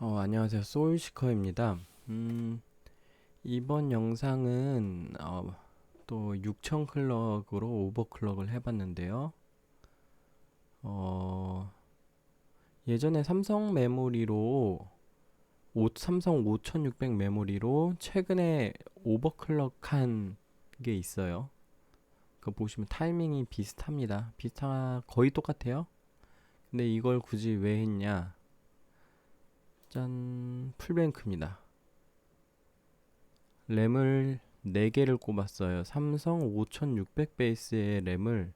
안녕하세요. 소울시커입니다. 이번 영상은 또 6000 클럭으로 오버클럭을 해봤는데요. 어, 예전에 삼성 메모리로 삼성 5600 메모리로 최근에 오버클럭한 게 있어요. 그거 보시면 타이밍이 비슷합니다. 거의 똑같아요. 근데 이걸 굳이 왜 했냐? 짠, 풀뱅크입니다. 램을 4개를 꼽았어요. 삼성 5600 베이스의 램을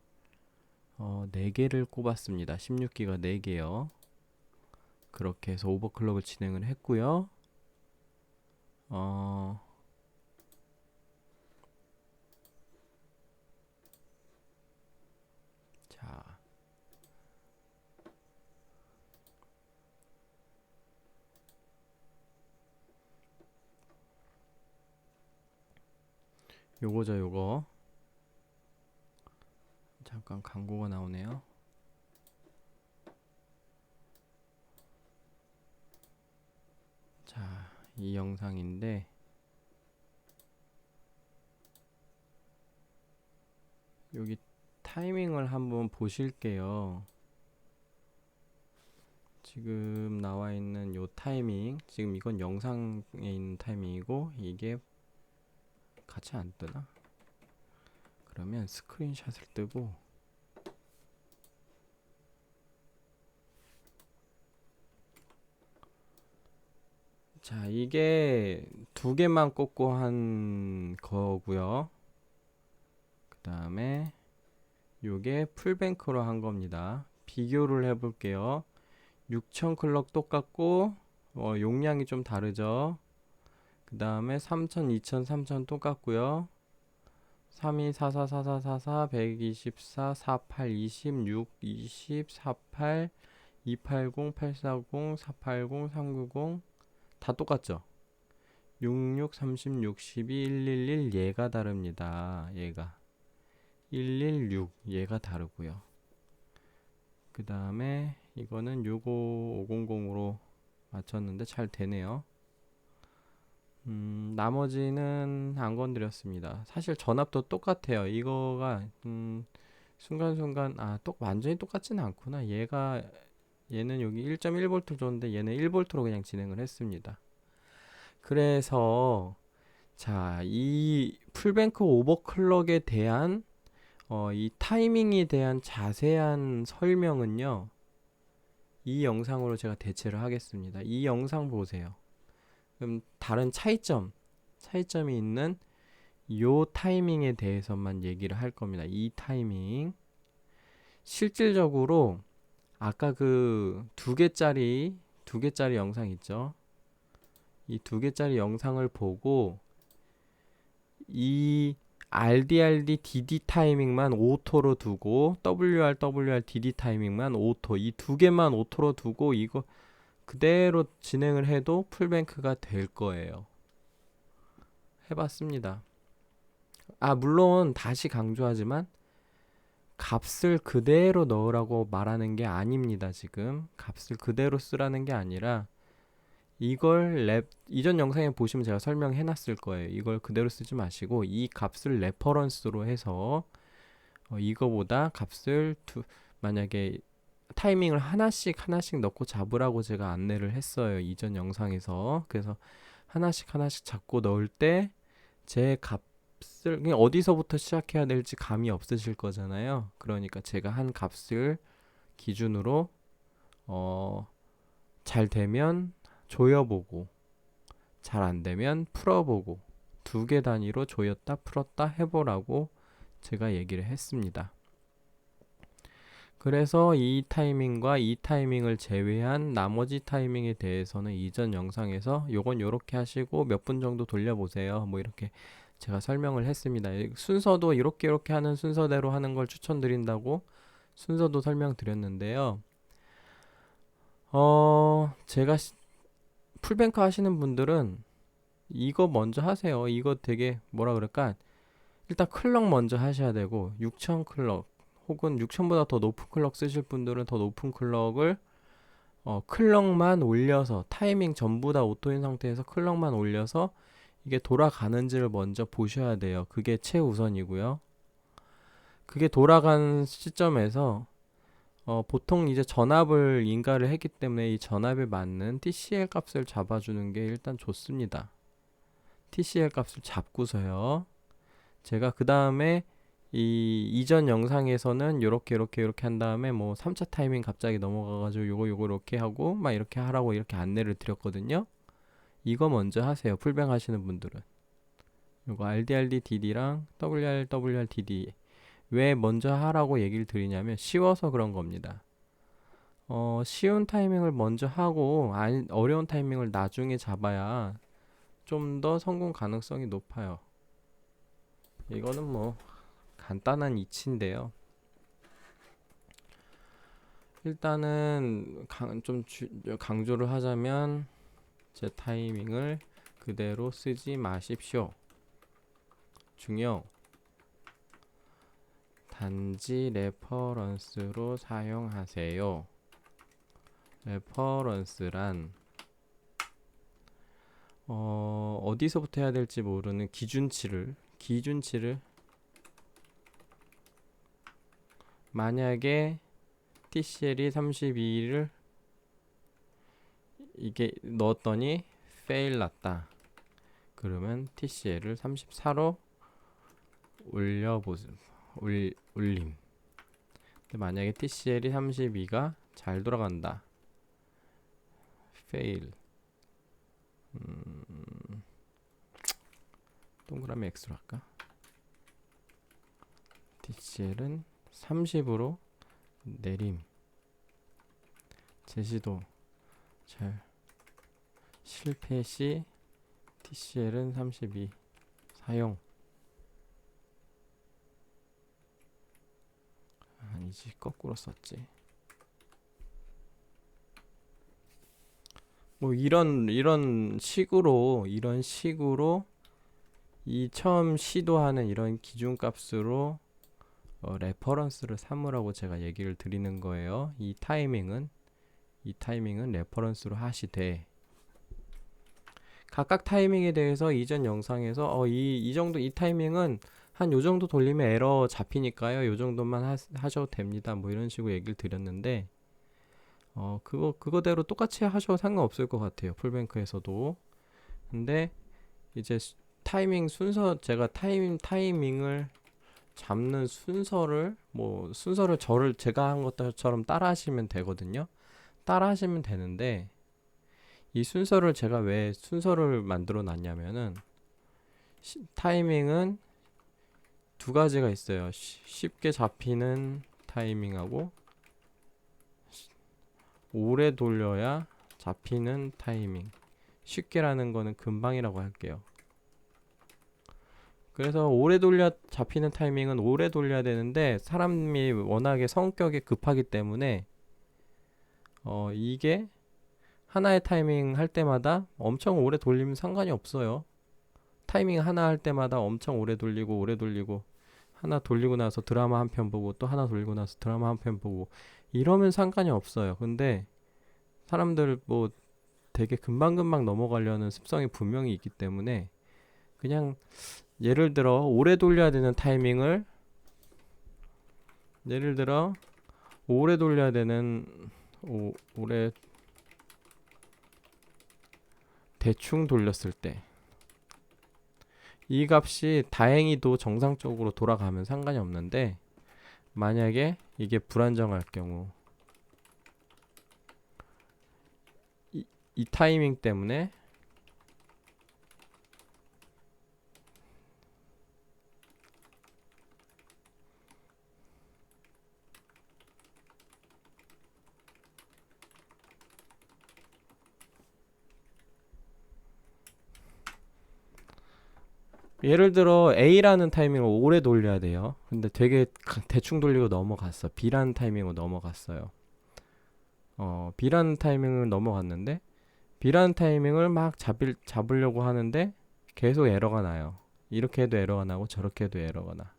4개를 꼽았습니다. 16기가 4개요. 그렇게 해서 오버클럭을 진행을 했고요. 어, 자, 요거죠, 요거. 잠깐 광고가 나오네요. 자, 이 영상인데 여기 타이밍을 한번 보실게요. 지금 나와 있는 요 타이밍, 지금 이건 영상에 있는 타이밍이고 이게 같이 안 뜨나? 그러면 스크린샷을 뜨고 자, 이게 2개만 꽂고 한 거고요. 그 다음에 요게 풀뱅크로 한 겁니다. 비교를 해볼게요. 6000 클럭 똑같고 용량이 좀 다르죠. 그 다음에 3000, 2000, 3000 똑같고요. 32, 44, 44, 44, 124, 48, 26, 20, 48, 280, 840, 480, 390 다 똑같죠. 66, 30, 62, 111 얘가 다릅니다. 얘가 116 얘가 다르고요. 그 다음에 이거는 65500으로 맞췄는데 잘 되네요. 나머지는 안 건드렸습니다. 사실 전압도 똑같아요. 이거가 순간순간 완전히 똑같지는 않구나. 얘는 여기 1.1V 줬는데 얘는 1V로 그냥 진행을 했습니다. 그래서 자, 이 풀뱅크 오버클럭에 대한 이 타이밍에 대한 자세한 설명은요, 이 영상으로 제가 대체를 하겠습니다. 이 영상 보세요. 그럼 다른 차이점이 있는 요 타이밍에 대해서만 얘기를 할 겁니다. 이 타이밍. 실질적으로 아까 그 두 개짜리 영상 있죠? 이 2개짜리 영상을 보고 이 RDRD DD 타이밍만 오토로 두고 WR DD 타이밍만 오토 이 2개만 오토로 두고 이거 그대로 진행을 해도 풀뱅크가 될 거예요. 해봤습니다. 물론 다시 강조하지만 값을 그대로 넣으라고 말하는 게 아닙니다. 지금 값을 그대로 쓰라는 게 아니라 이전 영상에 보시면 제가 설명해 놨을 거예요. 이걸 그대로 쓰지 마시고 이 값을 레퍼런스로 해서 이거보다 만약에 타이밍을 하나씩 넣고 잡으라고 제가 안내를 했어요. 이전 영상에서. 그래서 하나씩 잡고 넣을 때 제 값을 그냥 어디서부터 시작해야 될지 감이 없으실 거잖아요. 그러니까 제가 한 값을 기준으로 잘 되면 조여보고 잘 안 되면 풀어보고 2개 단위로 조였다 풀었다 해보라고 제가 얘기를 했습니다. 그래서 이 타이밍과 이 타이밍을 제외한 나머지 타이밍에 대해서는 이전 영상에서 요건 요렇게 하시고 몇 분 정도 돌려보세요. 뭐 이렇게 제가 설명을 했습니다. 순서도 이렇게 하는 순서대로 하는 걸 추천드린다고 순서도 설명드렸는데요. 제가 풀뱅크 하시는 분들은 이거 먼저 하세요. 이거 되게 뭐라 그럴까? 일단 클럭 먼저 하셔야 되고 6000 클럭 혹은 6000보다 더 높은 클럭 쓰실 분들은 더 높은 클럭을 클럭만 올려서 타이밍 전부 다 오토인 상태에서 클럭만 올려서 이게 돌아가는지를 먼저 보셔야 돼요. 그게 최우선이고요. 그게 돌아간 시점에서 보통 이제 전압을 인가를 했기 때문에 이 전압에 맞는 TCL 값을 잡아주는 게 일단 좋습니다. TCL 값을 잡고서요. 제가 그 다음에 이 이전 영상에서는 요렇게 한 다음에 뭐 3차 타이밍 갑자기 넘어가가지고 요거 이렇게 하고 막 이렇게 하라고 이렇게 안내를 드렸거든요. 이거 먼저 하세요. 풀뱅 하시는 분들은. 요거 RDRD DD랑 WR DD 왜 먼저 하라고 얘기를 드리냐면 쉬워서 그런 겁니다. 쉬운 타이밍을 먼저 하고 어려운 타이밍을 나중에 잡아야 좀 더 성공 가능성이 높아요. 이거는 뭐 간단한 이치인데요. 일단은 좀 강조를 하자면 제 타이밍을 그대로 쓰지 마십시오. 중요. 단지 레퍼런스로 사용하세요. 레퍼런스란 어디서부터 해야 될지 모르는 기준치를 만약에 TCL이 32를 이게 넣었더니 fail 났다. 그러면 TCL을 34로 올림. 근데 만약에 TCL이 32가 잘 돌아간다. fail. 동그라미 X로 할까? TCL은 30으로 내림. 제시도 잘 실패 시 TCL은 32 사용. 아니지, 거꾸로 썼지. 뭐 이런 식으로 이 처음 시도하는 이런 기준값으로 레퍼런스를 삼으라고 제가 얘기를 드리는 거예요. 이 타이밍은 레퍼런스로 하시되 각각 타이밍에 대해서 이전 영상에서 이 정도 이 타이밍은 한 요 정도 돌리면 에러 잡히니까요. 요 정도만 하셔도 됩니다. 뭐 이런 식으로 얘기를 드렸는데 그거대로 똑같이 하셔도 상관없을 것 같아요. 풀뱅크에서도. 근데 이제 타이밍 순서 제가 타이밍을 잡는 순서를 제가 한 것처럼 따라 하시면 되거든요. 따라 하시면 되는데 이 순서를 제가 왜 순서를 만들어 놨냐면은 타이밍은 두 가지가 있어요. 쉽게 잡히는 타이밍하고 오래 돌려야 잡히는 타이밍. 쉽게라는 거는 금방이라고 할게요. 그래서 오래 돌려 잡히는 타이밍은 오래 돌려야 되는데 사람이 워낙에 성격이 급하기 때문에 이게 하나의 타이밍 할 때마다 엄청 오래 돌리면 상관이 없어요. 타이밍 하나 할 때마다 엄청 오래 돌리고 하나 돌리고 나서 드라마 한 편 보고 또 하나 돌리고 나서 드라마 한 편 보고 이러면 상관이 없어요. 근데 사람들 뭐 되게 금방금방 넘어가려는 습성이 분명히 있기 때문에 그냥 예를 들어 오래 돌려야 되는 타이밍을 오래 돌려야 되는 오래 대충 돌렸을 때 이 값이 다행히도 정상적으로 돌아가면 상관이 없는데 만약에 이게 불안정할 경우 이 타이밍 때문에 예를 들어 A라는 타이밍을 오래 돌려야 돼요. 근데 되게 대충 돌리고 넘어갔어. B라는 타이밍으로 넘어갔어요. B라는 타이밍을 넘어갔는데 B라는 타이밍을 막 잡으려고 하는데 계속 에러가 나요. 이렇게 해도 에러가 나고 저렇게 해도 에러가 나.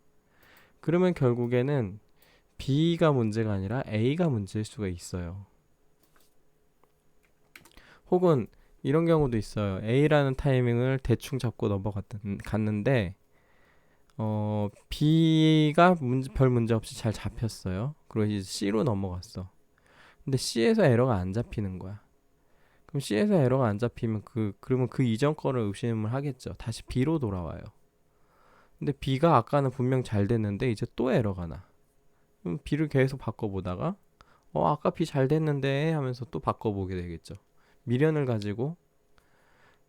그러면 결국에는 B가 문제가 아니라 A가 문제일 수가 있어요. 혹은 이런 경우도 있어요. A라는 타이밍을 대충 잡고 갔는데 B가 별 문제 없이 잘 잡혔어요. 그리고 이제 C로 넘어갔어. 근데 C에서 에러가 안 잡히는 거야. 그럼 C에서 에러가 안 잡히면 그러면 그 이전 거를 의심을 하겠죠. 다시 B로 돌아와요. 근데 B가 아까는 분명 잘 됐는데 이제 또 에러가 나. 그럼 B를 계속 바꿔보다가 아까 B 잘 됐는데 하면서 또 바꿔보게 되겠죠. 미련을 가지고.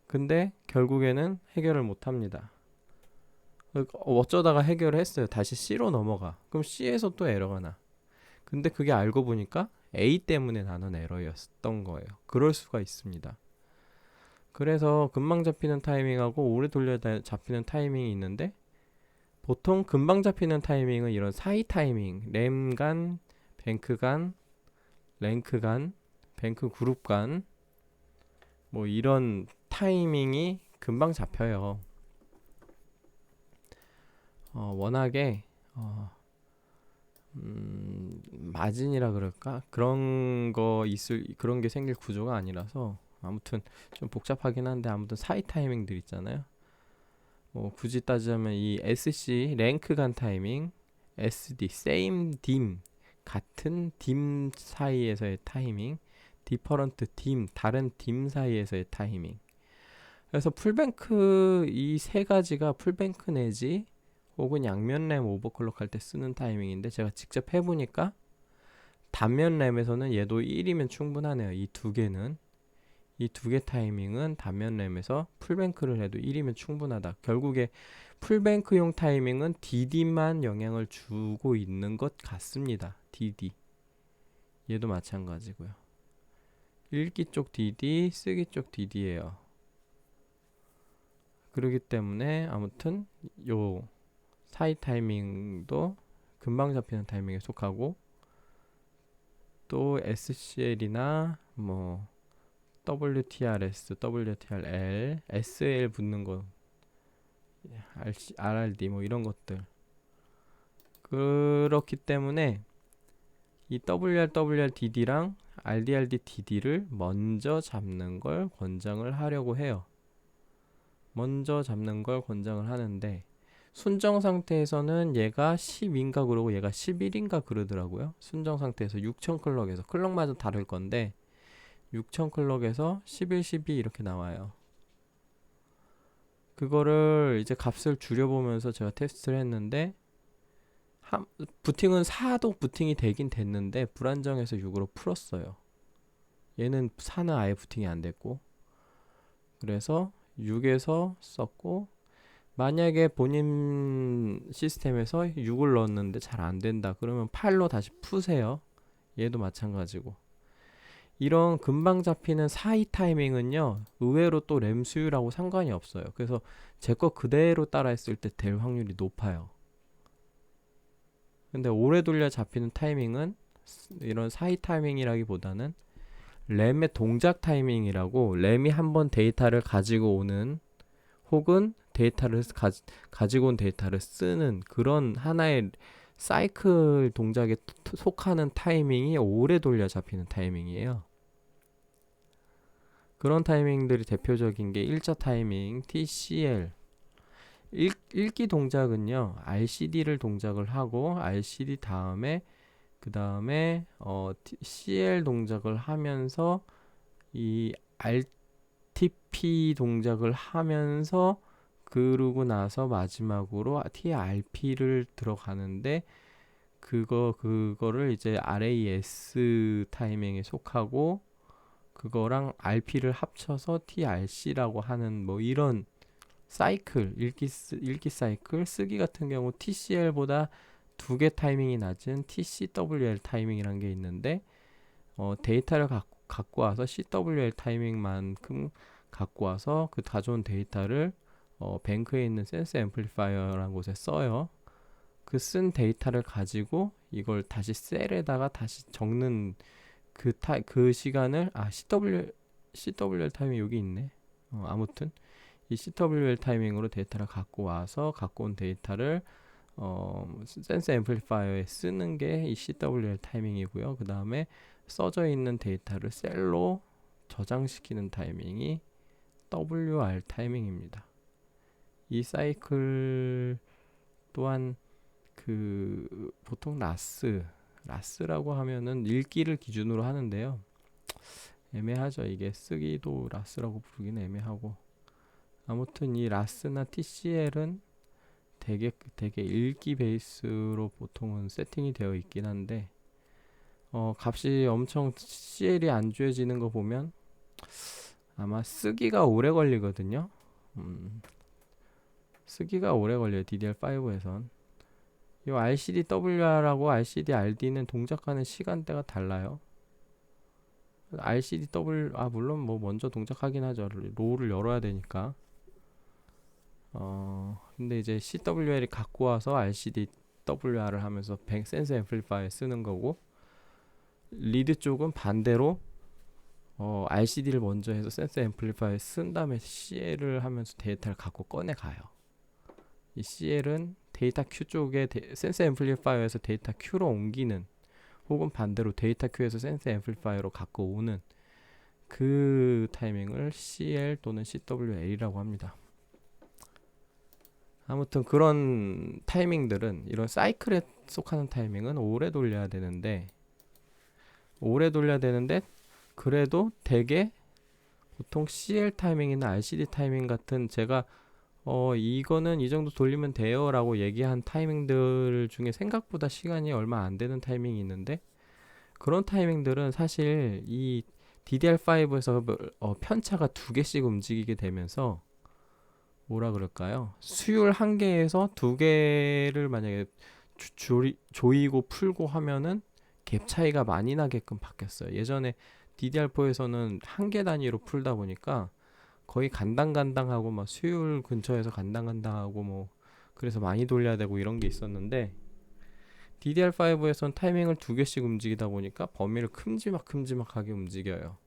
근데 결국에는 해결을 못 합니다. 어쩌다가 해결을 했어요. 다시 C로 넘어가. 그럼 C에서 또 에러가 나. 근데 그게 알고 보니까 A 때문에 나는 에러였던 거예요. 그럴 수가 있습니다. 그래서 금방 잡히는 타이밍하고 오래 돌려 잡히는 타이밍이 있는데 보통 금방 잡히는 타이밍은 이런 사이 타이밍, 램 간, 뱅크 간, 랭크 간, 뱅크 그룹 간, 뭐 이런 타이밍이 금방 잡혀요. 워낙에 마진이라 그럴까? 그런 게 생길 구조가 아니라서 아무튼 좀 복잡하긴 한데 아무튼 사이 타이밍들 있잖아요. 뭐 굳이 따지자면 이 SC 랭크 간 타이밍, SD same dim 같은 dim 사이에서의 타이밍, different dim 다른 dim 사이에서의 타이밍. 그래서 풀뱅크 이 세 가지가 풀뱅크 내지 혹은 양면 램 오버클럭 할 때 쓰는 타이밍인데 제가 직접 해보니까 단면 램에서는 얘도 1이면 충분하네요. 이 두 개는 이 두 개 타이밍은 단면 램에서 풀뱅크를 해도 1이면 충분하다. 결국에 풀뱅크용 타이밍은 DD만 영향을 주고 있는 것 같습니다. DD 얘도 마찬가지고요. 읽기 쪽 DD, 쓰기 쪽 DD예요. 그렇기 때문에 아무튼 요 사이 타이밍도 금방 잡히는 타이밍에 속하고 또 SCL이나 뭐 WTRS, WTRL, SL 붙는 거, RRD 뭐 이런 것들. 그렇기 때문에 이 WRWRDD랑 RDRDDD를 먼저 잡는 걸 권장을 하려고 해요. 먼저 잡는 걸 권장을 하는데 순정 상태에서는 얘가 10인가 그러고 얘가 11인가 그러더라고요. 순정 상태에서 6000 클럭에서 클럭마다 다를 건데 6000 클럭에서 11, 12 이렇게 나와요. 그거를 이제 값을 줄여보면서 제가 테스트를 했는데 부팅은 4도 부팅이 되긴 됐는데 불안정해서 6으로 풀었어요. 얘는 4는 아예 부팅이 안 됐고 그래서 6에서 썼고 만약에 본인 시스템에서 6을 넣었는데 잘 안 된다 그러면 8로 다시 푸세요. 얘도 마찬가지고 이런 금방 잡히는 사이 타이밍은요 의외로 또 램 수율하고 상관이 없어요. 그래서 제 거 그대로 따라 했을 때 될 확률이 높아요. 근데 오래 돌려 잡히는 타이밍은 이런 사이 타이밍이라기보다는 램의 동작 타이밍이라고 램이 한번 데이터를 가지고 오는 혹은 가지고 온 데이터를 쓰는 그런 하나의 사이클 동작에 속하는 타이밍이 오래 돌려 잡히는 타이밍이에요. 그런 타이밍들이 대표적인 게 일자 타이밍, TCL. 읽기 동작은요, RCD를 동작을 하고, RCD 다음에, 그 다음에, CL 동작을 하면서, 이 RTP 동작을 하면서, 그러고 나서 마지막으로 TRP를 들어가는데, 그거를 이제 RAS 타이밍에 속하고, 그거랑 RP를 합쳐서 TRC라고 하는 뭐 이런 사이클, 읽기 사이클, 쓰기 같은 경우 TCL보다 두 개 타이밍이 낮은 TCWL 타이밍이라는 게 있는데 데이터를 갖고 와서 CWL 타이밍만큼 갖고 와서 그 가져온 데이터를 뱅크에 있는 센서 앰플리파이어라는 곳에 써요. 그 쓴 데이터를 가지고 이걸 다시 셀에다가 다시 적는 그 시간을 CWL 타이밍 여기 있네. 아무튼 이 CWL 타이밍으로 데이터를 갖고 와서 갖고 온 데이터를 센서 앰플리파이어에 쓰는 게 이 CWL 타이밍이고요. 그 다음에 써져 있는 데이터를 셀로 저장시키는 타이밍이 WR 타이밍입니다. 이 사이클 또한 보통 라스라고 하면은 읽기를 기준으로 하는데요. 애매하죠. 이게 쓰기도 라스라고 부르기는 애매하고, 아무튼 이 라스나 TCL은 되게 읽기 베이스로 보통은 세팅이 되어 있긴 한데, 값이 엄청 CL이 안 좋아지는 거 보면 아마 쓰기가 오래 걸리거든요. 쓰기가 오래 걸려요. DDR5에선. 이 RCD-WR하고 RCD-RD는 동작하는 시간대가 달라요. 물론 뭐 먼저 동작하긴 하죠. 롤을 열어야 되니까. 근데 이제 CWL이 갖고 와서 RCD-WR을 하면서 센서 앰플리파이어 쓰는 거고, 리드 쪽은 반대로 RCD를 먼저 해서 센서 앰플리파이어 쓴 다음에 CL을 하면서 데이터를 갖고 꺼내 가요. 이 CL은 데이터 Q 쪽에 센서 앰플리파이어에서 데이터 Q로 옮기는, 혹은 반대로 데이터 Q에서 센서 앰플리파이어로 갖고 오는 그 타이밍을 CL 또는 CWL이라고 합니다. 아무튼 그런 타이밍들은, 이런 사이클에 속하는 타이밍은 오래 돌려야 되는데 그래도 되게 보통 CL 타이밍이나 RCD 타이밍 같은, 제가 이거는 이 정도 돌리면 돼요 라고 얘기한 타이밍들 중에 생각보다 시간이 얼마 안 되는 타이밍이 있는데, 그런 타이밍들은 사실 이 DDR5에서 편차가 두 개씩 움직이게 되면서 뭐라 그럴까요? 수율 한 개에서 두 개를 만약에 조이고 풀고 하면은 갭 차이가 많이 나게끔 바뀌었어요. 예전에 DDR4에서는 한 개 단위로 풀다 보니까 거의 간당간당하고, 막 수율 근처에서 간당간당하고, 뭐 그래서 많이 돌려야 되고 이런 게 있었는데, DDR5에선 타이밍을 두 개씩 움직이다 보니까 범위를 큼지막하게 움직여요.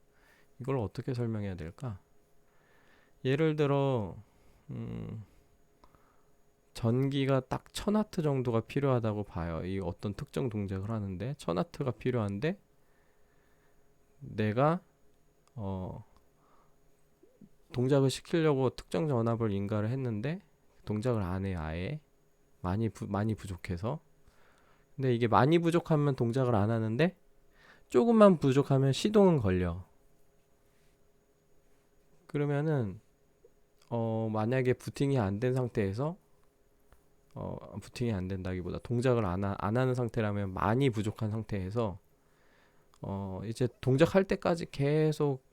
이걸 어떻게 설명해야 될까? 예를 들어 전기가 딱 1000W 정도가 필요하다고 봐요. 이 어떤 특정 동작을 하는데 1000W가 필요한데, 내가 동작을 시키려고 특정 전압을 인가를 했는데 동작을 안 해요. 아예 많이 부족해서. 근데 이게 많이 부족하면 동작을 안 하는데, 조금만 부족하면 시동은 걸려. 그러면은 만약에 부팅이 안 된 상태에서, 부팅이 안 된다기보다 동작을 안 하는 상태라면, 많이 부족한 상태에서 이제 동작할 때까지 계속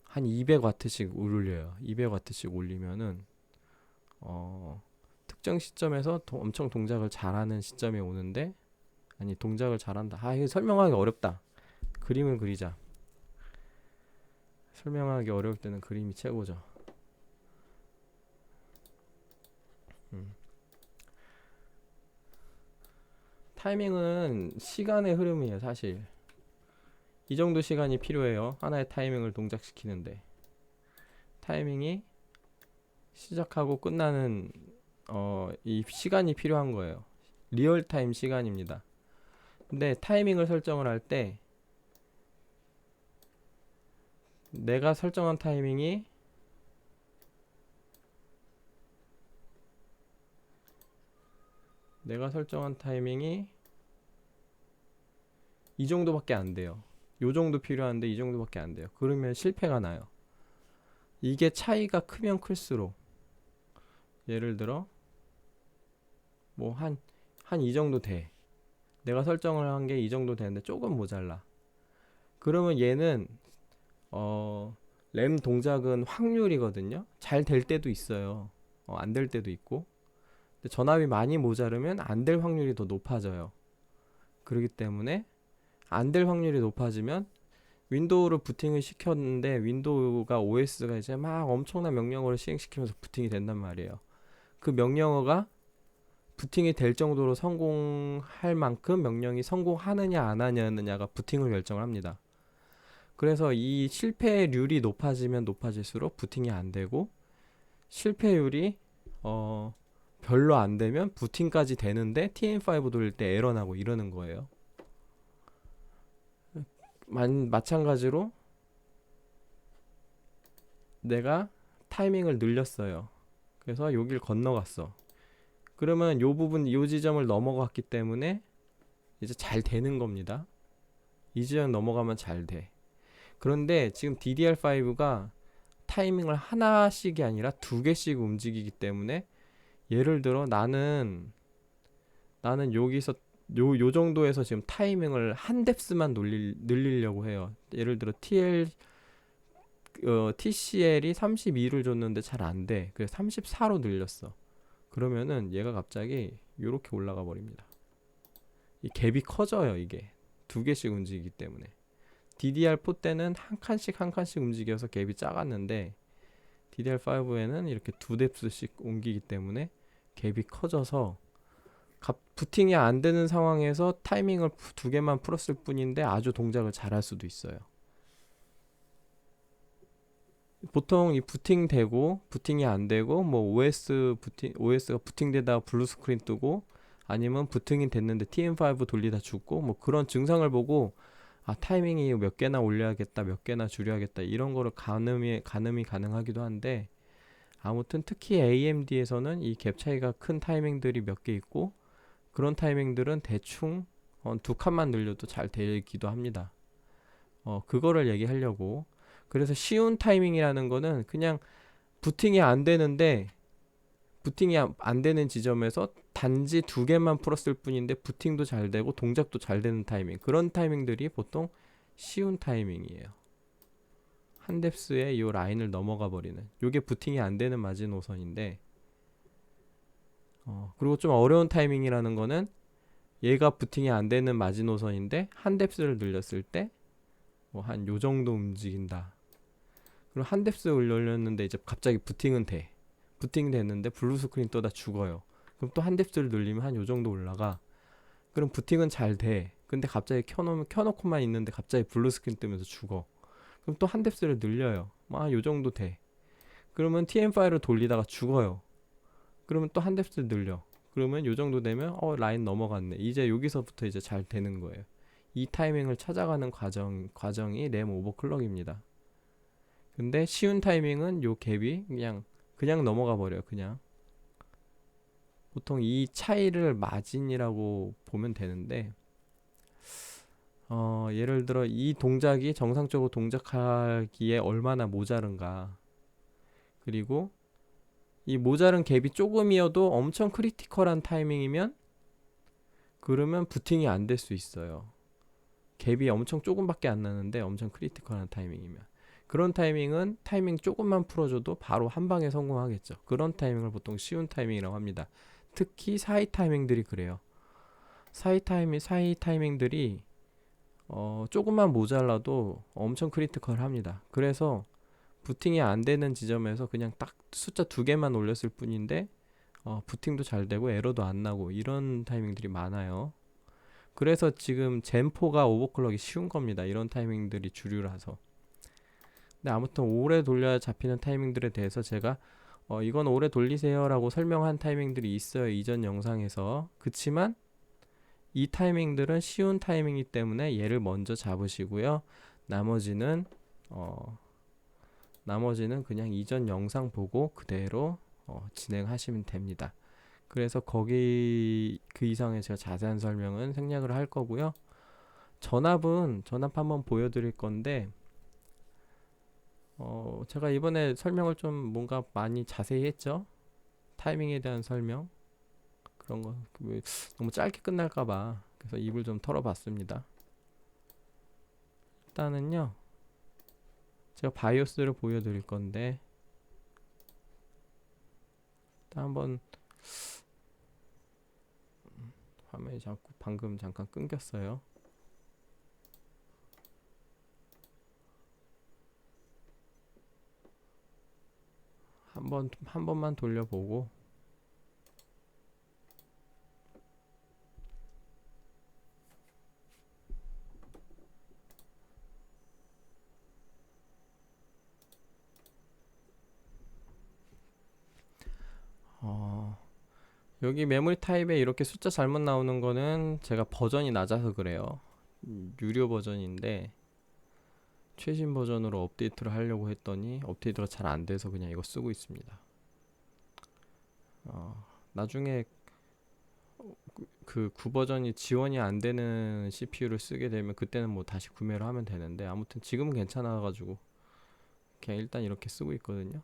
한 200W씩 올려요. 200W씩 올리면은 특정 시점에서 엄청 동작을 잘하는 시점이 오는데, 아니 동작을 잘한다. 이거 설명하기 어렵다. 그림을 그리자. 설명하기 어려울 때는 그림이 최고죠. 타이밍은 시간의 흐름이에요. 사실 이 정도 시간이 필요해요. 하나의 타이밍을 동작시키는데, 타이밍이 시작하고 끝나는 이 시간이 필요한 거예요. 리얼타임 시간입니다. 근데 타이밍을 설정을 할 때, 내가 설정한 타이밍이 이 정도밖에 안 돼요. 요 정도 필요한데 이 정도밖에 안 돼요. 그러면 실패가 나요. 이게 차이가 크면 클수록, 예를 들어 뭐 한 이 정도 돼. 내가 설정을 한 게 이 정도 되는데 조금 모자라. 그러면 얘는 램 동작은 확률이거든요. 잘 될 때도 있어요. 안 될 때도 있고. 근데 전압이 많이 모자르면 안 될 확률이 더 높아져요. 그렇기 때문에 안 될 확률이 높아지면, 윈도우를 부팅을 시켰는데 윈도우가 OS가 이제 막 엄청난 명령어를 시행시키면서 부팅이 된단 말이에요. 그 명령어가 부팅이 될 정도로 성공할 만큼 명령이 성공하느냐 안 하느냐가 부팅을 결정을 합니다. 그래서 이 실패율이 높아지면 높아질수록 부팅이 안 되고, 실패율이 별로 안 되면 부팅까지 되는데 TM5 돌릴 때 에러 나고 이러는 거예요. 마찬가지로 내가 타이밍을 늘렸어요. 그래서 여길 건너갔어. 그러면 요 부분, 요 지점을 넘어갔기 때문에 이제 잘 되는 겁니다. 이 지점 넘어가면 잘 돼. 그런데 지금 DDR5가 타이밍을 하나씩이 아니라 두 개씩 움직이기 때문에, 예를 들어 나는 여기서 요 정도에서 지금 타이밍을 한 뎁스만 늘리려고 해요. 예를 들어 TCL이 32를 줬는데 잘 안 돼. 그래서 34로 늘렸어. 그러면은 얘가 갑자기 요렇게 올라가 버립니다. 이 갭이 커져요. 이게 두 개씩 움직이기 때문에. DDR4 때는 한 칸씩 움직여서 갭이 작았는데, DDR5에는 이렇게 두 뎁스씩 옮기기 때문에 갭이 커져서 부팅이 안 되는 상황에서 타이밍을 두 개만 풀었을 뿐인데 아주 동작을 잘할 수도 있어요. 보통 이 부팅되고 부팅이 안 되고 뭐 OS가 부팅되다가 블루 스크린 뜨고, 아니면 부팅이 됐는데 TM5 돌리다 죽고, 뭐 그런 증상을 보고 아, 타이밍이 몇 개나 올려야겠다, 몇 개나 줄여야겠다, 이런 거를 가늠이 가능하기도 한데, 아무튼 특히 AMD에서는 이 갭 차이가 큰 타이밍들이 몇 개 있고, 그런 타이밍들은 대충 두 칸만 늘려도 잘 되기도 합니다. 그거를 얘기하려고. 그래서 쉬운 타이밍이라는 거는 그냥 부팅이 안 되는데, 부팅이 안 되는 지점에서 단지 두 개만 풀었을 뿐인데 부팅도 잘 되고 동작도 잘 되는 타이밍, 그런 타이밍들이 보통 쉬운 타이밍이에요. 한 뎁스에 이 라인을 넘어가 버리는, 요게 부팅이 안 되는 마지노선인데, 그리고 좀 어려운 타이밍이라는 거는 얘가 부팅이 안 되는 마지노선인데 한 뎁스를 늘렸을 때 뭐 한 요 정도 움직인다. 그리고 한 뎁스 올렸는데 이제 갑자기 부팅은 돼. 부팅 됐는데 블루 스크린 떠다 죽어요. 그럼 또 한 뎁스를 늘리면 한 요 정도 올라가. 그럼 부팅은 잘 돼. 근데 갑자기 켜놓고만 있는데 갑자기 블루 스크린 뜨면서 죽어. 그럼 또 한 뎁스를 늘려요. 요 정도 돼. 그러면 TM5를 돌리다가 죽어요. 그러면 또 한 뎁스 늘려. 그러면 요 정도 되면 라인 넘어갔네. 이제 여기서부터 이제 잘 되는 거예요. 이 타이밍을 찾아가는 과정이 램 오버클럭입니다. 근데 쉬운 타이밍은 요 갭이 그냥 넘어가 버려요. 그냥 보통 이 차이를 마진이라고 보면 되는데, 예를 들어 이 동작이 정상적으로 동작하기에 얼마나 모자른가, 그리고 이 모자른 갭이 조금이어도 엄청 크리티컬한 타이밍이면, 그러면 부팅이 안 될 수 있어요. 갭이 엄청 조금밖에 안 나는데 엄청 크리티컬한 타이밍이면, 그런 타이밍은 타이밍 조금만 풀어줘도 바로 한 방에 성공하겠죠. 그런 타이밍을 보통 쉬운 타이밍이라고 합니다. 특히 사이 타이밍들이 그래요. 사이 타이밍들이 조금만 모자라도 엄청 크리티컬합니다. 그래서 부팅이 안 되는 지점에서 그냥 딱 숫자 두 개만 올렸을 뿐인데 부팅도 잘 되고 에러도 안 나고, 이런 타이밍들이 많아요. 그래서 지금 젠4가 오버클럭이 쉬운 겁니다. 이런 타이밍들이 주류라서. 근데 아무튼 오래 돌려야 잡히는 타이밍들에 대해서 제가 이건 오래 돌리세요 라고 설명한 타이밍들이 있어요, 이전 영상에서. 그치만 이 타이밍들은 쉬운 타이밍이기 때문에 얘를 먼저 잡으시고요. 나머지는 그냥 이전 영상 보고 그대로 진행하시면 됩니다. 그래서 거기 그 이상의 제가 자세한 설명은 생략을 할 거고요. 전압 한번 보여드릴 건데, 제가 이번에 설명을 좀 뭔가 많이 자세히 했죠. 타이밍에 대한 설명, 그런 거 너무 짧게 끝날까봐 그래서 입을 좀 털어봤습니다. 일단은요, 제가 바이오스를 보여드릴 건데, 일단 한번 화면이 자꾸 방금 잠깐 끊겼어요. 한 번만 돌려보고, 여기 메모리 타입에 이렇게 숫자 잘못 나오는 거는 제가 버전이 낮아서 그래요. 유료 버전인데 최신 버전으로 업데이트를 하려고 했더니 업데이트가 잘 안 돼서 그냥 이거 쓰고 있습니다. 나중에 그 9버전이 지원이 안 되는 CPU를 쓰게 되면 그때는 뭐 다시 구매를 하면 되는데, 아무튼 지금은 괜찮아가지고 그냥 일단 이렇게 쓰고 있거든요.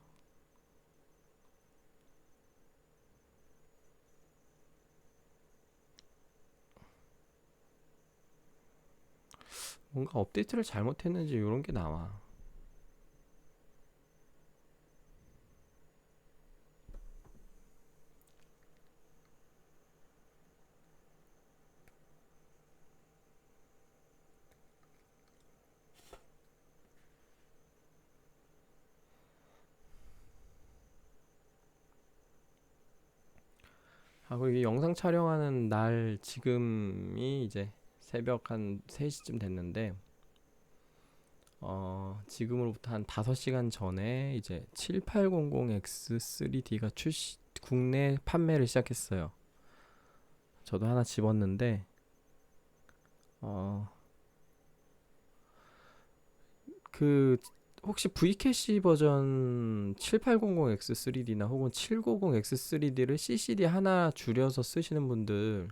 뭔가 업데이트를 잘못했는지 이런 게 나와. 하고 이게 영상 촬영하는 날 지금이 이제 새벽 한 3시쯤 됐는데, 지금으로부터 한 5시간 전에 이제 7800X3D가 국내 판매를 시작했어요. 저도 하나 집었는데, 어, 그 혹시 V캐시 버전 7800X3D나 혹은 790X3D를 CCD 하나 줄여서 쓰시는 분들,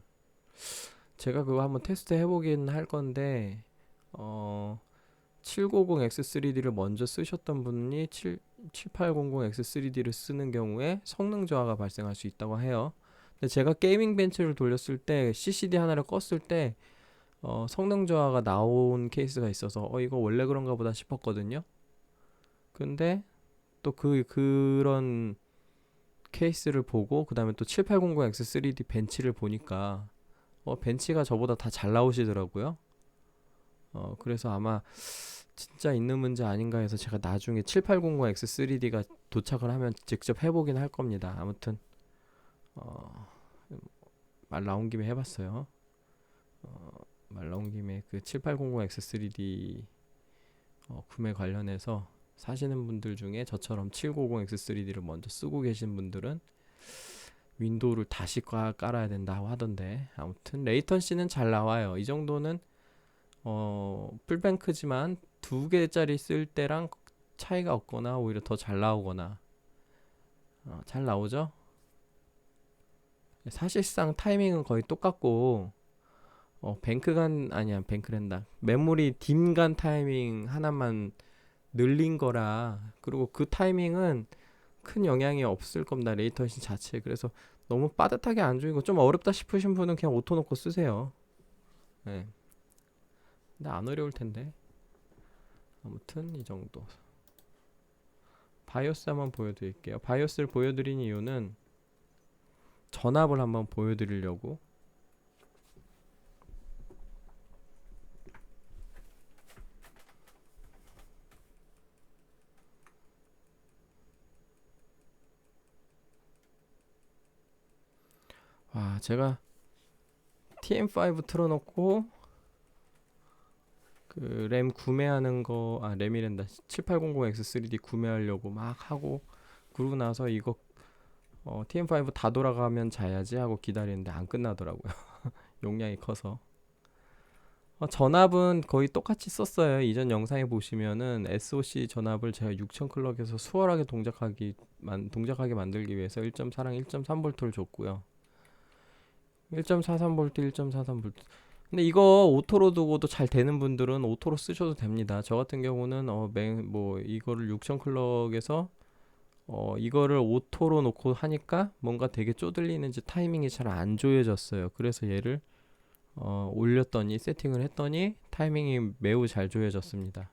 제가 그거 한번 테스트 해보긴 할 건데, 790X3D를 먼저 쓰셨던 분이 7800X3D를 쓰는 경우에 성능 저하가 발생할 수 있다고 해요. 근데 제가 게이밍 벤치를 돌렸을 때 CCD 하나를 껐을 때 성능 저하가 나온 케이스가 있어서 이거 원래 그런가 보다 싶었거든요. 근데 또 그런 케이스를 보고 그 다음에 또 7800X3D 벤치를 보니까 벤치가 저보다 다 잘 나오시더라고요. 그래서 아마 진짜 있는 문제 아닌가 해서 제가 나중에 7800X3D가 도착을 하면 직접 해보긴 할 겁니다. 아무튼 말 나온 김에 해봤어요. 말 나온 김에 그 7800X3D 구매 관련해서 사시는 분들 중에 저처럼 790X3D를 먼저 쓰고 계신 분들은 윈도우를 다시 깔아야 된다고 하던데, 아무튼 레이턴시는 잘 나와요. 이 정도는 풀뱅크지만 2개짜리 쓸 때랑 차이가 없거나 오히려 더 잘 나오거나 잘 나오죠. 사실상 타이밍은 거의 똑같고 뱅크랜다, 메모리 딤간 타이밍 하나만 늘린 거라, 그리고 그 타이밍은 큰 영향이 없을 겁니다, 레이턴시 자체에. 그래서 너무 빠듯하게 안 조이고 좀 어렵다 싶으신 분은 그냥 오토 놓고 쓰세요. 네. 근데 안 어려울 텐데. 아무튼 이 정도. 바이오스 한번 보여드릴게요. 바이오스를 보여드린 이유는 전압을 한번 보여드리려고. 와, 제가 TM5 틀어놓고 그 램 구매하는 거, 램이란다, 7800X3D 구매하려고 막 하고, 그러고 나서 이거 TM5 다 돌아가면 자야지 하고 기다리는데 안 끝나더라고요. 용량이 커서. 전압은 거의 똑같이 썼어요. 이전 영상에 보시면은 SoC 전압을 제가 6000 클럭에서 수월하게 동작하게 만들기 위해서 1.4랑 1.3V를 줬고요. 1.43V, 1.43V. 근데 이거 오토로 두고도 잘 되는 분들은 오토로 쓰셔도 됩니다. 저 같은 경우는 이거를 6000 클럭에서 이거를 오토로 놓고 하니까 뭔가 되게 쪼들리는지 타이밍이 잘 안 조여졌어요. 그래서 얘를 올렸더니, 세팅을 했더니 타이밍이 매우 잘 조여졌습니다.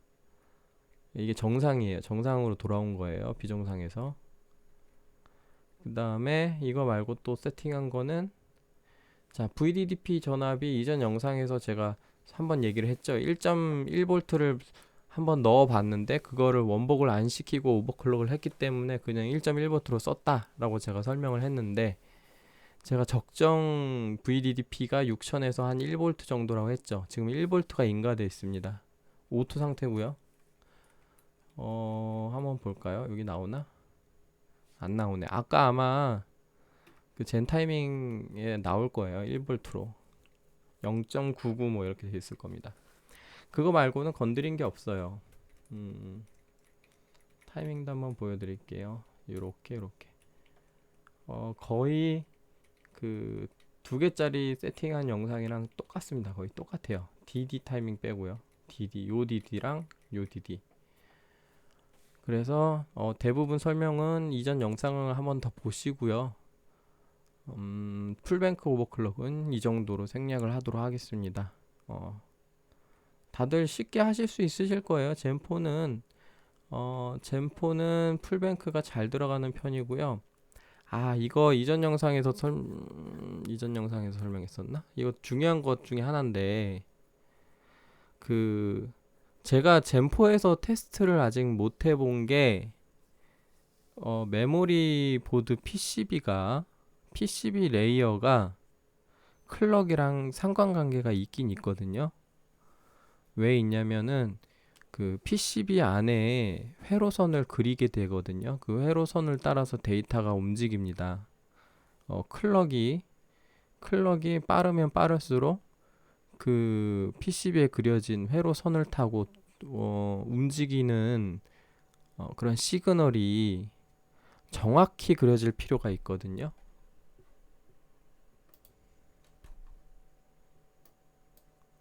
이게 정상이에요. 정상으로 돌아온 거예요, 비정상에서. 그 다음에 이거 말고 또 세팅한 거는, 자, VDDP 전압이 이전 영상에서 제가 한번 얘기를 했죠. 1.1V를 한번 넣어 봤는데 그거를 원복을 안 시키고 오버클럭을 했기 때문에 그냥 1.1V로 썼다라고 제가 설명을 했는데, 제가 적정 VDDP가 6000에서 한 1V 정도라고 했죠. 지금 1V가 인가되어 있습니다. 오토 상태고요. 한번 볼까요? 여기 나오나? 안 나오네. 아까 아마 그 젠 타이밍에 나올 거예요. 1V로 0.99 뭐 이렇게 돼 있을 겁니다. 그거 말고는 건드린 게 없어요. 음, 타이밍도 한번 보여드릴게요. 요렇게 거의 그 2개짜리 세팅한 영상이랑 똑같습니다. 거의 똑같아요. DD 타이밍 빼고요. 요 DD랑 요 DD. 그래서 대부분 설명은 이전 영상을 한번 더 보시고요. 풀뱅크 오버클럭은 이 정도로 생략을 하도록 하겠습니다. 다들 쉽게 하실 수 있으실 거예요. 젠포는 풀뱅크가 잘 들어가는 편이고요. 이거 이전 영상에서 설명했었나? 이거 중요한 것 중에 하나인데, 그, 제가 젠포에서 테스트를 아직 못 해본 게, 메모리 보드 PCB 레이어가 클럭이랑 상관관계가 있긴 있거든요. 왜 있냐면은, 그 PCB 안에 회로선을 그리게 되거든요. 그 회로선을 따라서 데이터가 움직입니다. 클럭이 빠르면 빠를수록 그 PCB에 그려진 회로선을 타고 움직이는 그런 시그널이 정확히 그려질 필요가 있거든요.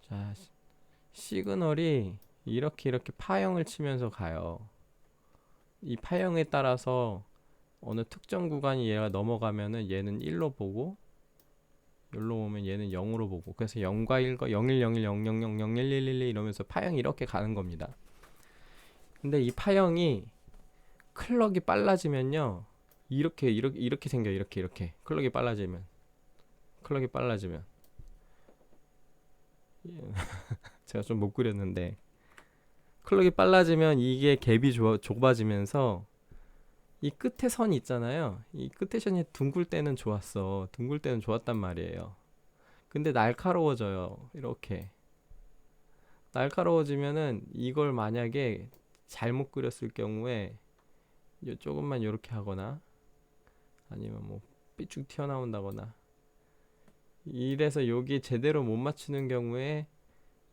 자, 시그널이 이렇게 파형을 치면서 가요. 이 파형에 따라서 어느 특정 구간이 얘가 넘어가면은 얘는 1로 보고, 여기로 오면 얘는 0으로 보고, 그래서 0과 1과 0101 000 0111 이러면서 파형이 이렇게 가는 겁니다. 근데 이 파형이 클럭이 빨라지면요, 이렇게 생겨. 이렇게 클럭이 빨라지면 제가 좀 못 그렸는데, 클럭이 빨라지면 이게 갭이 좁아지면서 이 끝에 선이 있잖아요. 이 끝에 선이 둥글 때는 좋았어. 둥글 때는 좋았단 말이에요. 근데 날카로워져요. 이렇게 날카로워지면은, 이걸 만약에 잘못 그렸을 경우에 조금만 이렇게 하거나, 아니면 뭐 삐쭉 튀어나온다거나, 이래서 여기 제대로 못 맞추는 경우에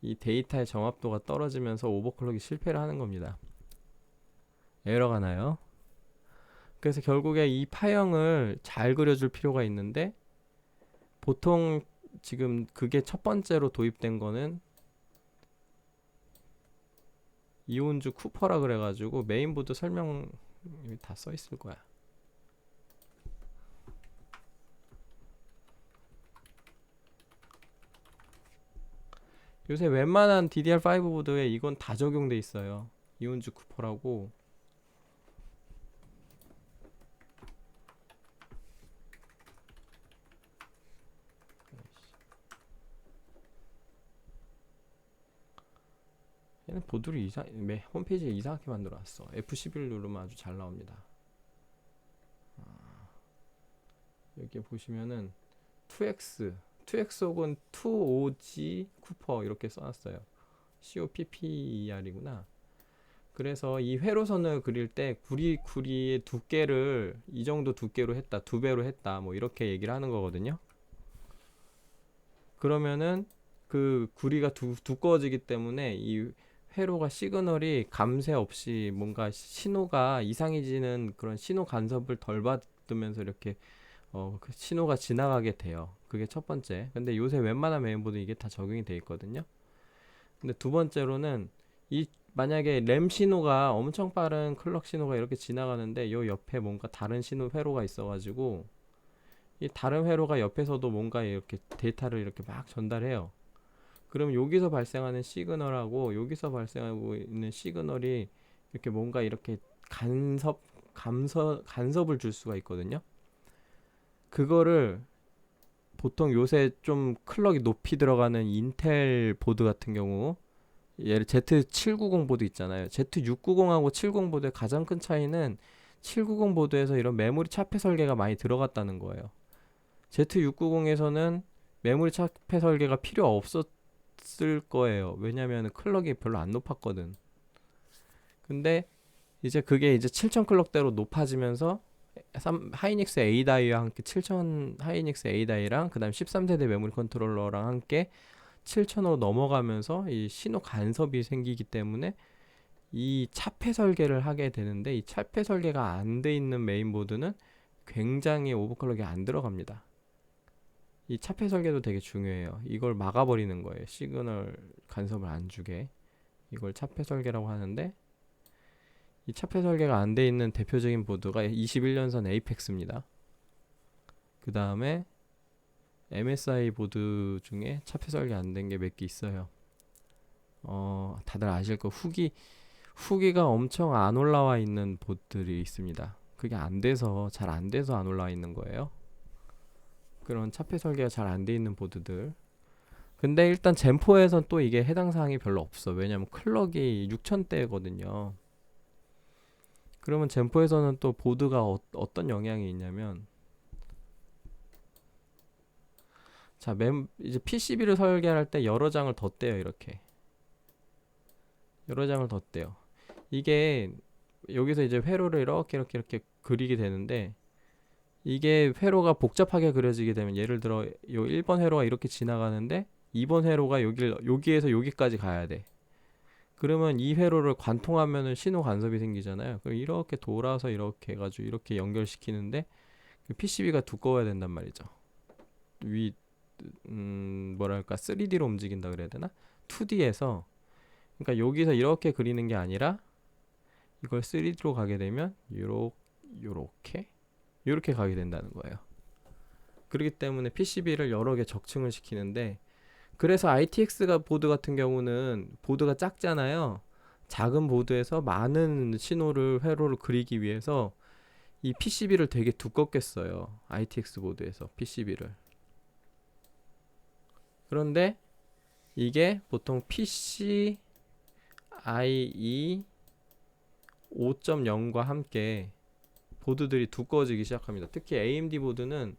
이 데이터의 정확도가 떨어지면서 오버클럭이 실패를 하는 겁니다. 에러가 나요. 그래서 결국에 이 파형을 잘 그려줄 필요가 있는데, 보통 지금 그게 첫 번째로 도입된 거는 이온주 쿠퍼라 그래가지고, 메인보드 설명 다 써 있을 거야. 요새 웬만한 DDR5 보드에 이건 다 적용돼 있어요. 이온주 쿠퍼라고. 얘는 보드를 홈페이지에 이상하게 만들어놨어. F11 누르면 아주 잘 나옵니다. 여기 보시면은 2X 혹은 2OG 쿠퍼 이렇게 써놨어요. COPPER이구나. 그래서 이 회로선을 그릴 때 구리의 두께를 이 정도 두께로 했다, 2배로 했다, 뭐 이렇게 얘기를 하는 거거든요. 그러면은 그 구리가 두꺼워지기 때문에 이 회로가 시그널이 감쇄 없이 뭔가 신호가 이상해지는 그런 신호 간섭을 덜 받으면서 이렇게 그 신호가 지나가게 돼요. 그게 첫 번째. 근데 요새 웬만한 메인보드 이게 다 적용이 돼 있거든요. 근데 두 번째로는, 만약에 램 신호가 엄청 빠른 클럭 신호가 이렇게 지나가는데 요 옆에 뭔가 다른 신호 회로가 있어가지고, 이 다른 회로가 옆에서도 뭔가 이렇게 데이터를 이렇게 막 전달해요. 그럼 여기서 발생하는 시그널하고 여기서 발생하고 있는 시그널이 이렇게 뭔가 이렇게 간섭을 줄 수가 있거든요. 그거를 보통 요새 좀 클럭이 높이 들어가는 인텔 보드 같은 경우, 예를 Z790 보드 있잖아요. Z690하고 70 보드의 가장 큰 차이는 790 보드에서 이런 메모리 차폐 설계가 많이 들어갔다는 거예요. Z690에서는 메모리 차폐 설계가 필요 없었을 거예요. 왜냐면 클럭이 별로 안 높았거든. 근데 이제 그게 이제 7000 클럭대로 높아지면서 하이닉스 A다이와 함께 7000 하이닉스 A다이랑 그다음 13세대 메모리 컨트롤러랑 함께 7000으로 넘어가면서 이 신호 간섭이 생기기 때문에 이 차폐 설계를 하게 되는데, 이 차폐 설계가 안 돼 있는 메인보드는 굉장히 오버클럭이 안 들어갑니다. 이 차폐 설계도 되게 중요해요. 이걸 막아버리는 거예요. 시그널 간섭을 안 주게. 이걸 차폐 설계라고 하는데, 이 차폐 설계가 안 돼 있는 대표적인 보드가 21년선 에이펙스입니다. 그 다음에 MSI 보드 중에 차폐 설계 안 된 게 몇 개 있어요. 다들 아실 거 후기가 엄청 안 올라와 있는 보드들이 있습니다. 그게 안 돼서 잘 안 돼서 안 올라와 있는 거예요. 그런 차폐 설계가 잘 안 돼 있는 보드들. 근데 일단 젠4에선 또 이게 해당 사항이 별로 없어. 왜냐면 클럭이 6000대거든요. 그러면 젠4에서는 또 보드가 어떤 영향이 있냐면, 자, 이제 PCB를 설계할 때 여러 장을 더 떼요. 이렇게 여러 장을 더 떼요. 이게 여기서 이제 회로를 이렇게 그리게 되는데, 이게 회로가 복잡하게 그려지게 되면, 예를 들어 요 1번 회로가 이렇게 지나가는데 2번 회로가 여기에서 여기까지 가야 돼. 그러면 이 회로를 관통하면은 신호 간섭이 생기잖아요. 그럼 이렇게 돌아서 이렇게 해가지고 이렇게 연결시키는데, 그 PCB가 두꺼워야 된단 말이죠. 위 뭐랄까 3D로 움직인다 그래야 되나? 2D에서, 그러니까 여기서 이렇게 그리는 게 아니라 이걸 3D로 가게 되면 요렇게 가게 된다는 거예요. 그렇기 때문에 PCB를 여러 개 적층을 시키는데, 그래서 ITX 보드 같은 경우는 보드가 작잖아요. 작은 보드에서 많은 회로를 그리기 위해서 이 PCB를 되게 두껍게 써요. ITX 보드에서 PCB를. 그런데 이게 보통 PCIe 5.0과 함께 보드들이 두꺼워지기 시작합니다. 특히 AMD 보드는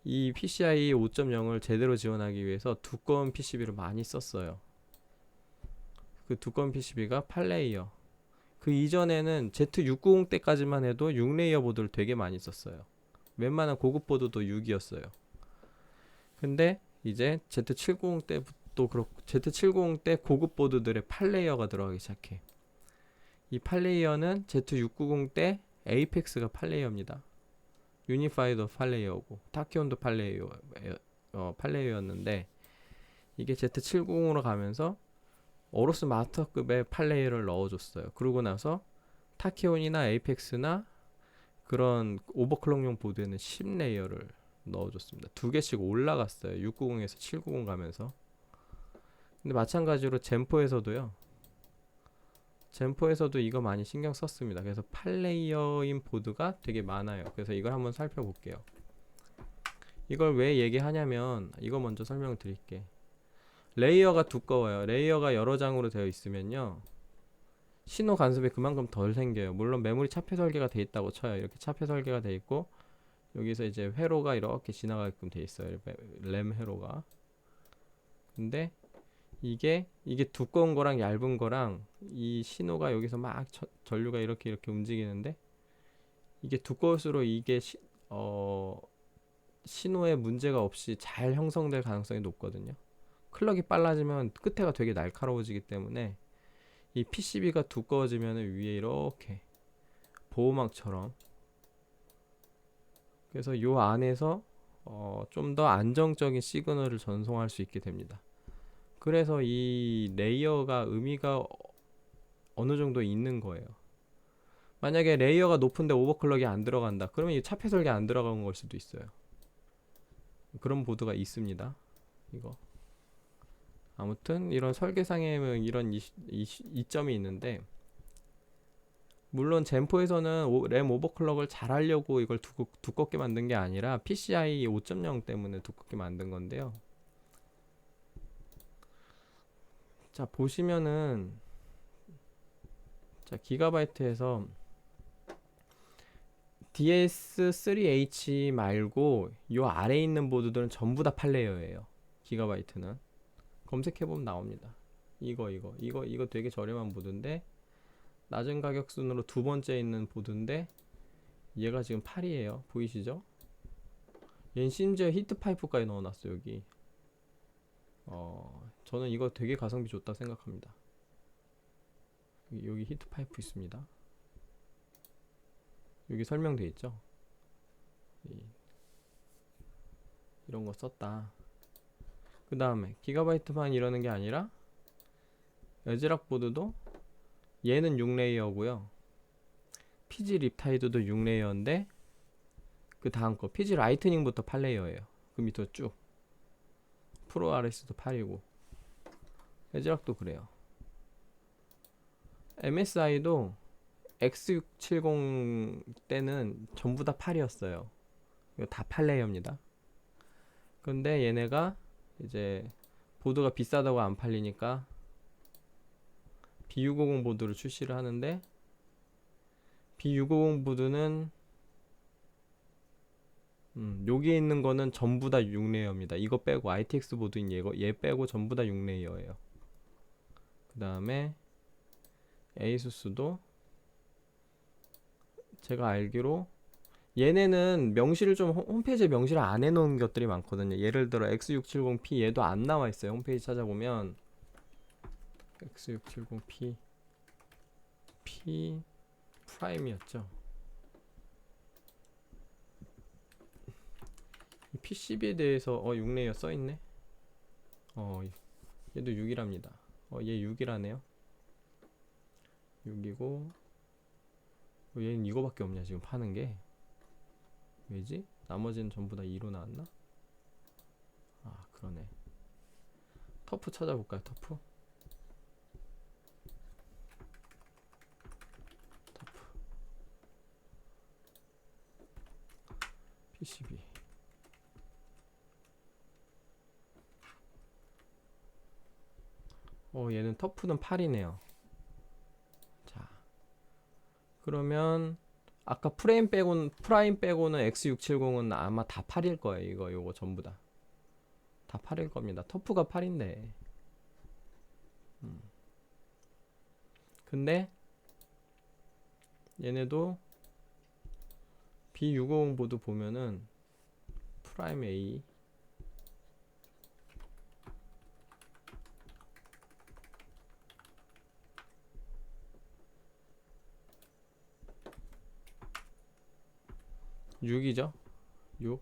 이 PCIe 5.0을 제대로 지원하기 위해서 두꺼운 PCB를 많이 썼어요. 그 두꺼운 PCB가 8레이어. 그 이전에는 Z690 때까지만 해도 6레이어 보드를 되게 많이 썼어요. 웬만한 고급 보드도 6이었어요. 근데 이제 Z790 때부터 그렇고, Z790 때 고급 보드들의 8레이어가 들어가기 시작해. 이 8레이어는 Z690 때 에이펙스가 8레이어입니다. 유니파이도 8레이어고 타키온도 8레이어였는데, 이게 Z790으로 가면서 어로스 마스터급의 8레이어를 넣어줬어요. 그러고 나서 타키온이나 에이펙스나 그런 오버클럭용 보드에는 10레이어를 넣어줬습니다. 두 개씩 올라갔어요. 690에서 790 가면서. 근데 마찬가지로 젠포에서도 이거 많이 신경 썼습니다. 그래서 8레이어인 보드가 되게 많아요. 그래서 이걸 한번 살펴볼게요. 이걸 왜 얘기하냐면, 이거 먼저 설명을 드릴게. 레이어가 두꺼워요. 레이어가 여러 장으로 되어 있으면요, 신호 간섭이 그만큼 덜 생겨요. 물론 메모리 차폐 설계가 돼 있다고 쳐요. 이렇게 차폐 설계가 돼 있고, 여기서 이제 회로가 이렇게 지나가게끔 돼 있어요. 램 회로가. 근데 이게 두꺼운 거랑 얇은 거랑, 이 신호가 여기서 막 전류가 이렇게 움직이는데, 이게 두꺼울수록 이게 신호에 문제가 없이 잘 형성될 가능성이 높거든요. 클럭이 빨라지면 끝에가 되게 날카로워지기 때문에 이 PCB가 두꺼워지면 위에 이렇게 보호막처럼, 그래서 요 안에서 좀 더 안정적인 시그널을 전송할 수 있게 됩니다. 그래서 이 레이어가 의미가 어느 정도 있는 거예요. 만약에 레이어가 높은데 오버클럭이 안 들어간다, 그러면 이 차폐 설계 안 들어간 걸 수도 있어요. 그런 보드가 있습니다. 이거 아무튼 이런 설계상에는 이런 이점이 있는데, 물론 젠4에서는 램 오버클럭을 잘 하려고 이걸 두껍게 만든 게 아니라 PCIe 5.0 때문에 두껍게 만든 건데요. 자, 보시면은, 자, 기가바이트에서 DS3H 말고 요 아래에 있는 보드들은 전부 다 8레이어예요. 기가바이트는 검색해보면 나옵니다. 이거 되게 저렴한 보드인데, 낮은 가격 순으로 두 번째 있는 보드인데, 얘가 지금 8이에요. 보이시죠? 얘는 심지어 히트 파이프까지 넣어놨어요. 여기. 저는 이거 되게 가성비 좋다 생각합니다. 여기 히트 파이프 있습니다. 여기 설명돼 있죠. 이런 거 썼다. 그 다음에 기가바이트만 이러는 게 아니라 에즈락 보드도 얘는 6레이어고요. PG 립타이드도 6레이어인데 그 다음 거 PG 라이트닝부터 8레이어예요. 그 밑으로 쭉. 프로 RS도 8이고 에즈락도 그래요. MSI도 X670 때는 전부 다 8이었어요. 이거 다 8레이어입니다. 근데 얘네가 이제 보드가 비싸다고 안 팔리니까 B650 보드를 출시를 하는데 B650 보드는 여기에 있는 거는 전부 다 6레이어입니다. 이거 빼고 ITX 보드인 얘 빼고 전부 다 6레이어예요. 그 다음에 에이수스도 제가 알기로 얘네는 명시를 좀 홈페이지에 명시를 안 해놓은 것들이 많거든요. 예를 들어 X670P 얘도 안 나와 있어요. 홈페이지 찾아보면 X670P P 프라임이었죠. PCB에 대해서 6레이어 써있네. 얘도 6이랍니다. 얘 6이라네요. 6이고 얘는 이거밖에 없냐 지금 파는 게. 왜지? 나머지는 전부 다 2로 나왔나? 아 그러네. 터프 찾아볼까요? 터프 PCB 얘는 터프는 8이네요. 자 그러면 아까 프라임 빼고는 X670은 아마 다 8일 거예요. 요거 전부 다 8일 겁니다. 터프가 8인데 근데 얘네도 B650 보드 보면은 프라임 A 6이죠. 6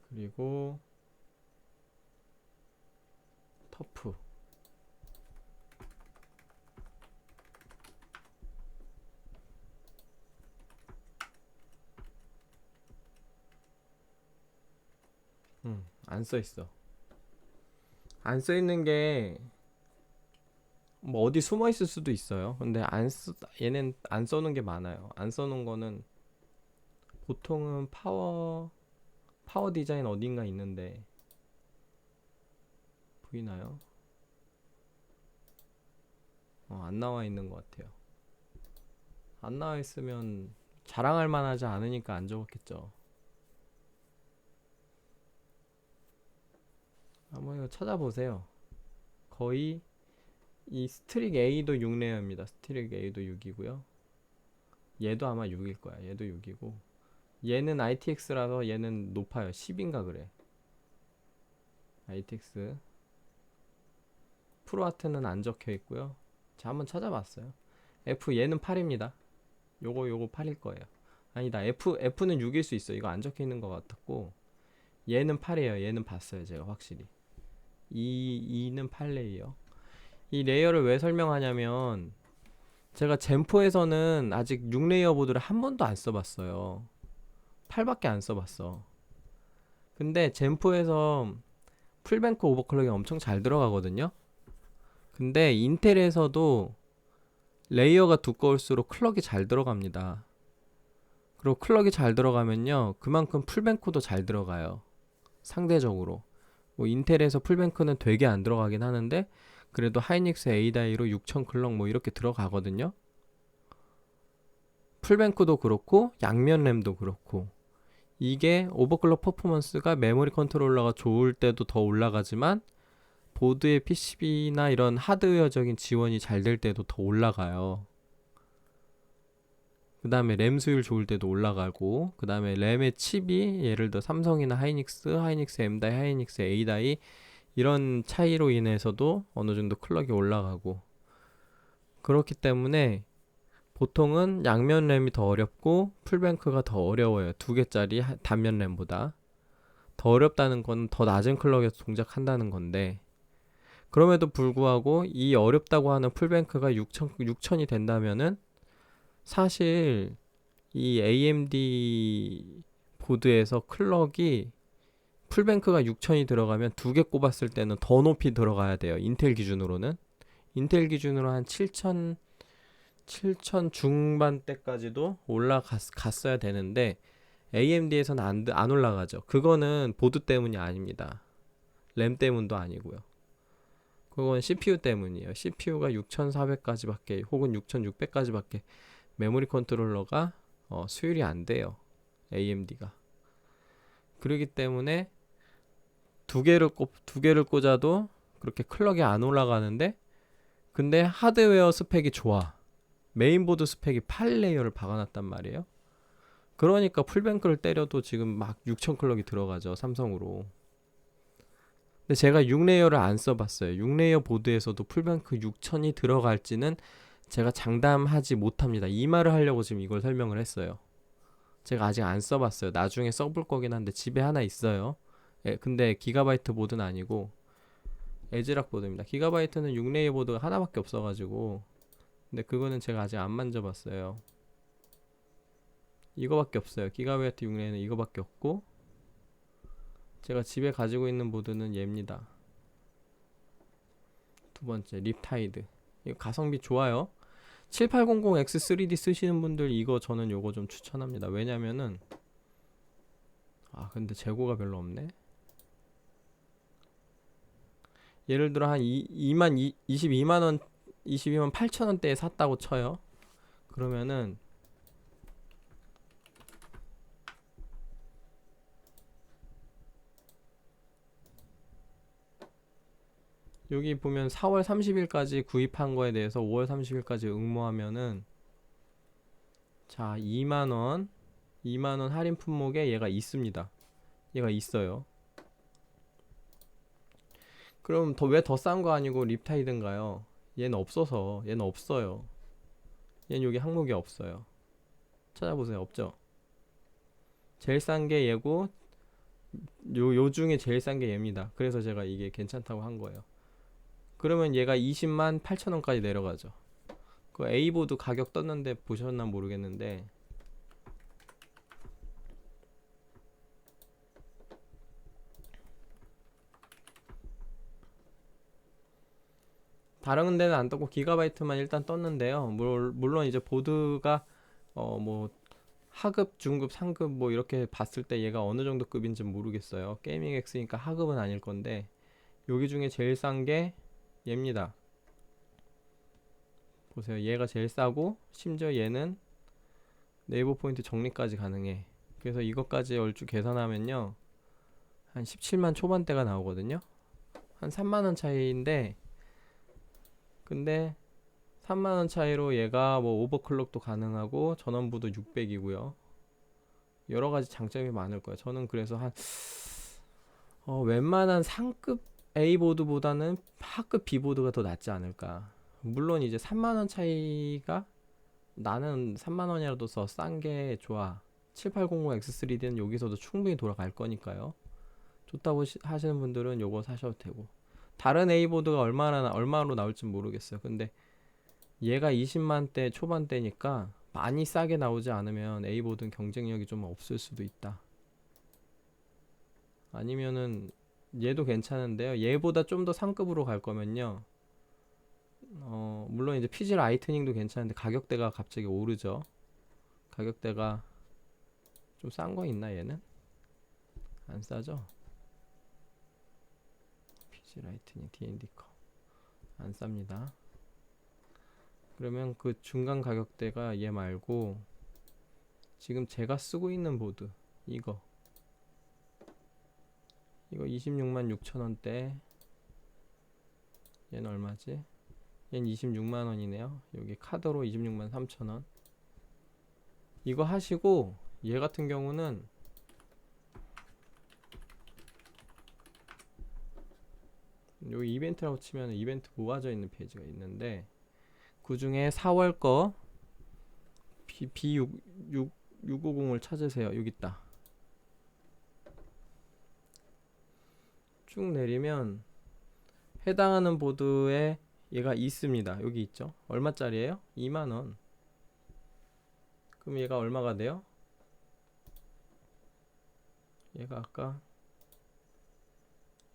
그리고 터프 안 써있어. 안 써있는 게 뭐 어디 숨어 있을 수도 있어요. 근데 얘는 안 써놓은 게 많아요. 안 써놓은 거는 보통은 파워 디자인 어딘가 있는데 보이나요? 안 나와 있는 것 같아요. 안 나와 있으면 자랑할 만하지 않으니까 안 적었겠죠. 한번 이거 찾아보세요. 거의 이 스트릭 A도 6레이어입니다. 스트릭 A도 6이고요. 얘도 아마 6일 거야. 얘도 6이고 얘는 ITX라서 얘는 높아요. 10인가 그래. ITX 프로아트는 안 적혀 있고요. 자 한번 찾아봤어요. F 얘는 8입니다. 요거 8일 거예요. 아니다. F는 6일 수 있어. 이거 안 적혀 있는 것 같았고 얘는 8이에요. 얘는 봤어요. 제가 확실히 2는 8레이어. 이 레이어를 왜 설명하냐면 제가 젠4에서는 아직 6레이어 보드를 한 번도 안 써봤어요. 8밖에 안 써봤어. 근데 젠4에서 풀뱅크 오버클럭이 엄청 잘 들어가거든요. 근데 인텔에서도 레이어가 두꺼울수록 클럭이 잘 들어갑니다. 그리고 클럭이 잘 들어가면요 그만큼 풀뱅크도 잘 들어가요. 상대적으로 뭐 인텔에서 풀뱅크는 되게 안 들어가긴 하는데 그래도 하이닉스 A다이로 6000 클럭 뭐 이렇게 들어가거든요. 풀뱅크도 그렇고 양면 램도 그렇고 이게 오버클럭 퍼포먼스가 메모리 컨트롤러가 좋을 때도 더 올라가지만 보드의 PCB나 이런 하드웨어적인 지원이 잘 될 때도 더 올라가요. 그 다음에 램 수율 좋을 때도 올라가고 그 다음에 램의 칩이 예를 들어 삼성이나 하이닉스 M다이, 하이닉스 A다이 이런 차이로 인해서도 어느 정도 클럭이 올라가고 그렇기 때문에 보통은 양면 램이 더 어렵고 풀뱅크가 더 어려워요. 두 개짜리 단면 램보다. 더 어렵다는 건 더 낮은 클럭에서 동작한다는 건데, 그럼에도 불구하고 이 어렵다고 하는 풀뱅크가 6000이 된다면은 사실 이 AMD 보드에서 클럭이 풀뱅크가 6000이 들어가면 두 개 꼽았을 때는 더 높이 들어가야 돼요. 인텔 기준으로는. 인텔 기준으로 한 7000 중반대까지도 올라갔어야 되는데 AMD에서는 안 올라가죠. 그거는 보드 때문이 아닙니다. 램 때문도 아니고요. 그건 CPU 때문이에요. CPU가 6400까지밖에 혹은 6600까지밖에 메모리 컨트롤러가 수율이 안 돼요. AMD가. 그렇기 때문에 두 개를 꽂아도 그렇게 클럭이 안 올라가는데, 근데 하드웨어 스펙이 좋아. 메인보드 스펙이 8레이어를 박아놨단 말이에요. 그러니까 풀뱅크를 때려도 지금 막 6000 클럭이 들어가죠. 삼성으로. 근데 제가 6레이어를 안 써봤어요. 6레이어 보드에서도 풀뱅크 6000이 들어갈지는 제가 장담하지 못합니다. 이 말을 하려고 지금 이걸 설명을 했어요. 제가 아직 안 써봤어요. 나중에 써볼 거긴 한데 집에 하나 있어요. 예, 근데 기가바이트 보드는 아니고 에즈락 보드입니다. 기가바이트는 6레이어 보드가 하나밖에 없어가지고, 근데 그거는 제가 아직 안 만져봤어요. 이거밖에 없어요. 기가바이트 6레이어는 이거밖에 없고, 제가 집에 가지고 있는 보드는 얘입니다. 두 번째 립타이드. 이거 가성비 좋아요. 7800X3D 쓰시는 분들 이거 저는 요거 좀 추천합니다. 왜냐면은 근데 재고가 별로 없네. 예를 들어 한 22만 8천원대에 샀다고 쳐요. 그러면은 여기 보면 4월 30일까지 구입한 거에 대해서 5월 30일까지 응모하면은, 자, 2만원 할인 품목에 얘가 있습니다. 얘가 있어요. 그럼 왜 더 싼 거 아니고 립타이든가요? 얘는 없어서. 얘는 없어요. 얘는 여기 항목이 없어요. 찾아보세요. 없죠? 제일 싼 게 얘고, 요 중에 제일 싼 게 얘입니다. 그래서 제가 이게 괜찮다고 한 거예요. 그러면 얘가 20만 8천원까지 내려가죠. 그 A보드 가격 떴는데 보셨나 모르겠는데, 다른 데는 안 떴고 기가바이트만 일단 떴는데요. 물론 이제 보드가 뭐 하급, 중급, 상급 뭐 이렇게 봤을 때 얘가 어느 정도 급인지 모르겠어요. 게이밍 X니까 하급은 아닐 건데, 여기 중에 제일 싼 게 얘입니다. 보세요. 얘가 제일 싸고 심지어 얘는 네이버 포인트 적립까지 가능해. 그래서 이것까지 얼추 계산하면요, 한 17만 초반대가 나오거든요. 한 3만원 차이인데, 근데 3만원 차이로 얘가 뭐 오버클럭도 가능하고 전원부도 600이고요. 여러가지 장점이 많을 거예요. 저는 그래서 웬만한 상급 A보드보다는 하급 B보드가 더 낫지 않을까. 물론 이제 3만원 차이가, 나는 3만원이라도 더 싼 게 좋아. 7800X3D는 여기서도 충분히 돌아갈 거니까요. 좋다고 하시는 분들은 요거 사셔도 되고, 다른 A보드가 얼마로 나올지 모르겠어요. 근데 얘가 20만대 초반대니까 많이 싸게 나오지 않으면 A보드는 경쟁력이 좀 없을 수도 있다. 아니면은 얘도 괜찮은데요. 얘보다 좀 더 상급으로 갈 거면요, 물론 이제 피지 라이트닝도 괜찮은데 가격대가 갑자기 오르죠. 가격대가 좀 싼 거 있나 얘는? 안 싸죠? 피지 라이트닝 D&D 안 쌉니다. 그러면 그 중간 가격대가 얘 말고 지금 제가 쓰고 있는 보드, 이거 26만 6천원대. 얘는 얼마지? 얘는 26만원이네요 여기 카드로 26만 3천원. 이거 하시고 얘 같은 경우는 여기 이벤트라고 치면 이벤트 모아져 있는 페이지가 있는데, 그 중에 4월 거 B650을 찾으세요. 여기 있다. 쭉 내리면 해당하는 보드에 얘가 있습니다. 여기 있죠. 얼마짜리예요? 2만원. 그럼 얘가 얼마가 돼요? 얘가 아까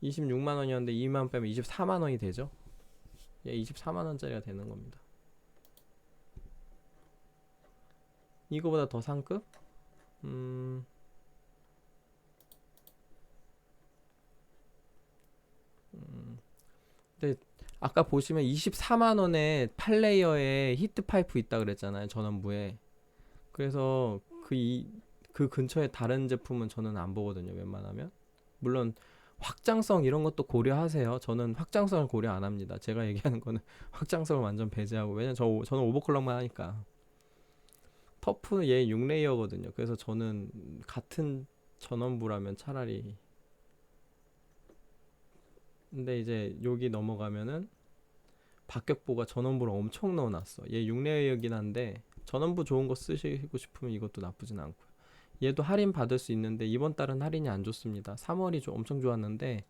26만원이었는데 2만원 빼면 24만원이 되죠. 얘 24만원짜리가 되는 겁니다. 이거보다 더 상급? 근데 아까 보시면 24만원에 8레이어에 히트파이프 있다 그랬잖아요. 전원부에. 그래서 그 근처에 다른 제품은 저는 안 보거든요. 웬만하면. 물론 확장성 이런 것도 고려하세요. 저는 확장성을 고려 안 합니다. 제가 얘기하는 거는 확장성을 완전 배제하고. 왜냐면 저는 오버클럭만 하니까. 터프 얘 6레이어거든요. 그래서 저는 같은 전원부라면 차라리. 근데 이제 여기 넘어가면은 박격포가 전원부를 엄청 넣어놨어. 얘 6레이어이긴 한데 전원부 좋은 거 쓰시고 싶으면 이것도 나쁘진 않고요. 얘도 할인 받을 수 있는데 이번 달은 할인이 안 좋습니다. 3월이 엄청 좋았는데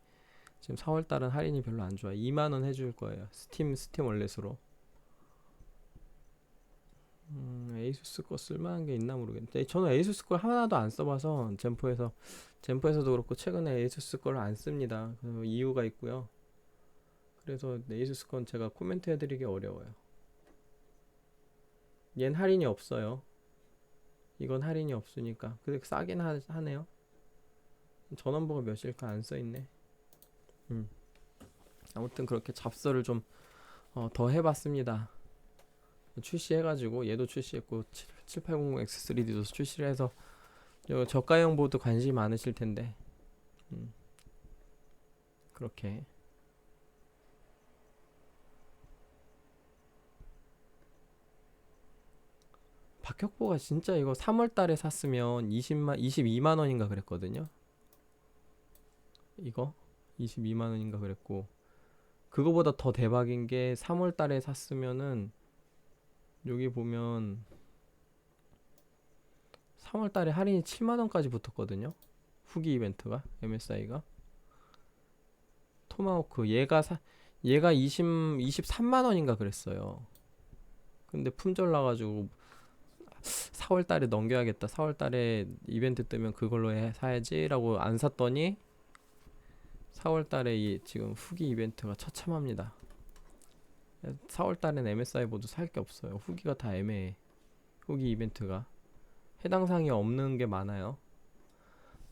지금 4월 달은 할인이 별로 안 좋아요. 2만원 해줄 거예요. 스팀 월렛으로. 에이수스 거 쓸만한 게 있나 모르겠는데 저는 에이수스 걸 하나도 안 써봐서 젠포에서도 그렇고 최근에 에이수스 걸 안 씁니다. 그 이유가 있고요. 그래서 에이수스 건 제가 코멘트 해드리기 어려워요. 얜 할인이 없어요. 이건 할인이 없으니까. 근데 싸긴 하네요. 전원부가 몇일까 안 써있네. 아무튼 그렇게 잡설을 좀 더 해봤습니다. 출시해가지고 얘도 출시했고 7800X3D도 출시를 해서 저가형 보드 관심 많으실 텐데 그렇게 박혁보가 진짜 이거 3월달에 샀으면 22만원인가 그랬거든요. 이거 22만원인가 그랬고 그거보다 더 대박인 게 3월달에 샀으면은 여기 보면 3월달에 할인이 7만원까지 붙었거든요. 후기 이벤트가 MSI가 토마호크 얘가 23만원인가 그랬어요. 근데 품절 나가지고 4월달에 넘겨야겠다. 4월달에 이벤트 뜨면 그걸로 사야지 라고 안 샀더니 4월달에 이 지금 후기 이벤트가 처참합니다. 4월달엔 MSI 보드 살 게 없어요. 후기가 다 애매해. 후기 이벤트가 해당 사항이 없는 게 많아요.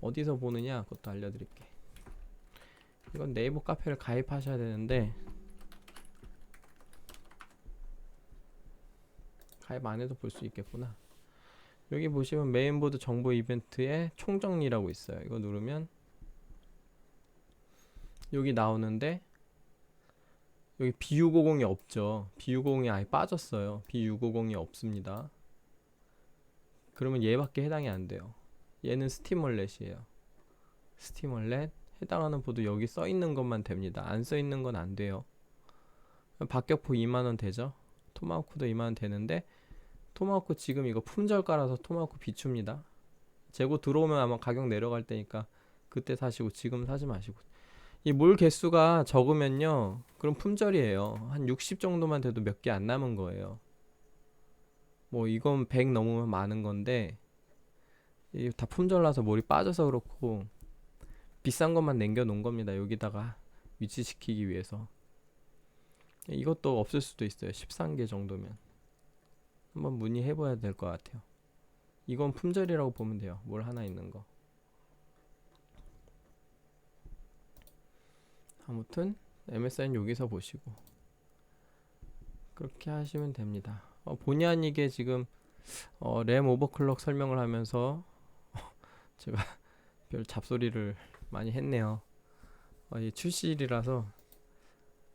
어디서 보느냐 그것도 알려드릴게. 이건 네이버 카페를 가입하셔야 되는데 가입 안 해도 볼 수 있겠구나. 여기 보시면 메인보드 정보 이벤트에 총정리라고 있어요. 이거 누르면 여기 나오는데 여기 B650이 없죠. B650이 아예 빠졌어요. B650이 없습니다. 그러면 얘밖에 해당이 안 돼요. 얘는 스팀월렛이에요. 스팀월렛 해당하는 보드 여기 써 있는 것만 됩니다. 안 써 있는 건 안 돼요. 박격포 2만원 되죠. 토마호크도 2만원 되는데 토마호크 지금 이거 품절가라서 토마호크 비춥니다. 재고 들어오면 아마 가격 내려갈 때니까 그때 사시고 지금 사지 마시고. 이 몰 개수가 적으면요 그럼 품절이에요. 한 60 정도만 돼도 몇 개 안 남은 거예요. 뭐 이건 100 넘으면 많은 건데 이게 다 품절나서 몰이 빠져서 그렇고 비싼 것만 남겨 놓은 겁니다. 여기다가 위치시키기 위해서. 이것도 없을 수도 있어요. 13개 정도면 한번 문의해 봐야 될 것 같아요. 이건 품절이라고 보면 돼요. 뭘 하나 있는 거. 아무튼 MSI는 여기서 보시고 그렇게 하시면 됩니다. 본의 아니게 지금 램 오버클럭 설명을 하면서 제가 별 잡소리를 많이 했네요. 이 출시일이라서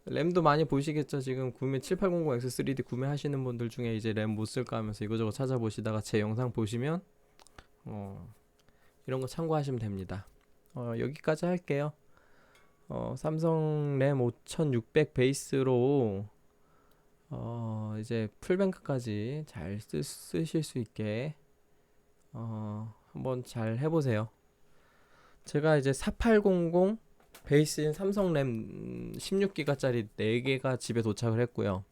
램도 많이 보시겠죠. 지금 7800X3D 구매하시는 분들 중에 이제 램 못 쓸까 하면서 이거저거 찾아보시다가 제 영상 보시면 이런 거 참고하시면 됩니다. 여기까지 할게요. 삼성 램 5600 베이스로 이제 풀뱅크까지 잘 쓰실 수 있게 한번 잘 해보세요. 제가 이제 4800 베이스인 삼성 램 16기가짜리 4개가 집에 도착을 했고요.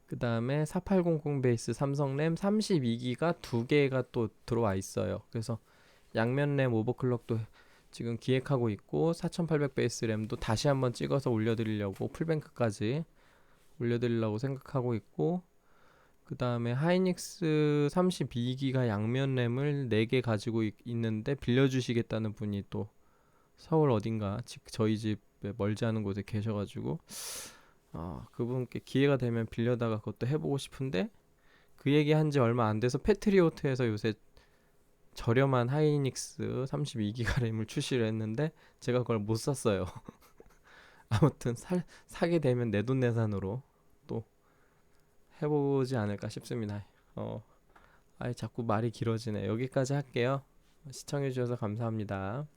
그 다음에 4800 베이스 삼성 램 32기가 2개가 또 들어와 있어요. 그래서 양면 램 오버클럭도 지금 기획하고 있고 4800 베이스 램도 다시 한번 찍어서 올려드리려고 풀뱅크까지 올려드리려고 생각하고 있고, 그 다음에 하이닉스 32기가 양면 램을 4개 가지고 있는데 빌려주시겠다는 분이 또 서울 어딘가 저희 집에 멀지 않은 곳에 계셔가지고 그분께 기회가 되면 빌려다가 그것도 해보고 싶은데, 그 얘기 한 지 얼마 안 돼서 패트리오트에서 요새 저렴한 하이닉스 32기가 램을 출시를 했는데 제가 그걸 못 샀어요. 아무튼 사게 되면 내돈내산으로 또 해보지 않을까 싶습니다. 자꾸 말이 길어지네. 여기까지 할게요. 시청해주셔서 감사합니다.